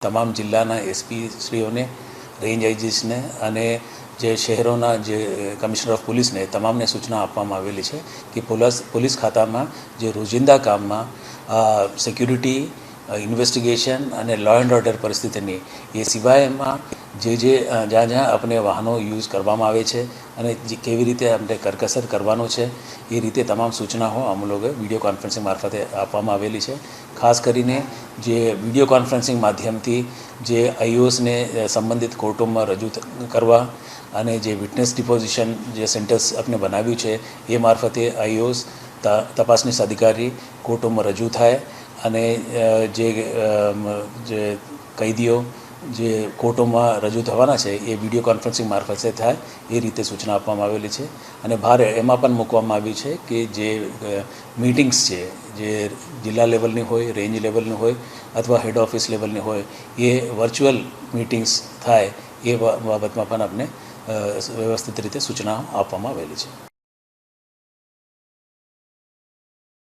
તમામ જિલ્લાના SP શ્રીઓને, range આઈજીસને અને જે શહેરોના જે કમિશનર ઓફ પોલીસને તમામને સૂચના આપવામાં આવેલી છે કે પોલીસ ખાતામાં જે રોજિંદા કામમાં સિક્યુરિટી, ઇન્વેસ્ટિગેશન અને લો એન્ડ ઓર્ડર પરિસ્થિતિની એ સિવાયમાં જ્યાં આપણે વાહનો યુઝ કરવામાં આવે છે અને કેવી રીતે આપણે કરકસર કરવાનો છે એ રીતે તમામ સૂચનાઓ અમ લોકોએ વિડીયો કોન્ફરન્સિંગ મારફતે આપવામાં આવેલી છે. ખાસ કરીને જે વિડીયો કોન્ફરન્સિંગ માધ્યમથી જે આઈઓએસને સંબંધિત કોર્ટોમાં રજૂ કરવા અને જે વિટનેસ ડિપોઝિશન જે સેન્ટર્સ આપણે બનાવ્યું છે એ મારફતે આઈઓએસ તપાસનીસ અધિકારી કોર્ટોમાં રજૂ થાય અને જે કૈદીઓ જે કોર્ટોમાં રજૂ થવાના છે એ વિડીયો કોન્ફરન્સિંગ મારફતે થાય એ રીતે સૂચના આપવામાં આવેલી છે. અને ભાર એમાં પણ મૂકવામાં આવ્યું છે કે જે મીટિંગ્સ છે જે જિલ્લા લેવલની હોય, રેન્જ લેવલની હોય અથવા હેડ ઓફિસ લેવલની હોય એ વર્ચ્યુઅલ મીટિંગ્સ થાય એ બાબતમાં પણ આપણે વ્યવસ્થિત રીતે સૂચના આપવામાં આવેલી છે.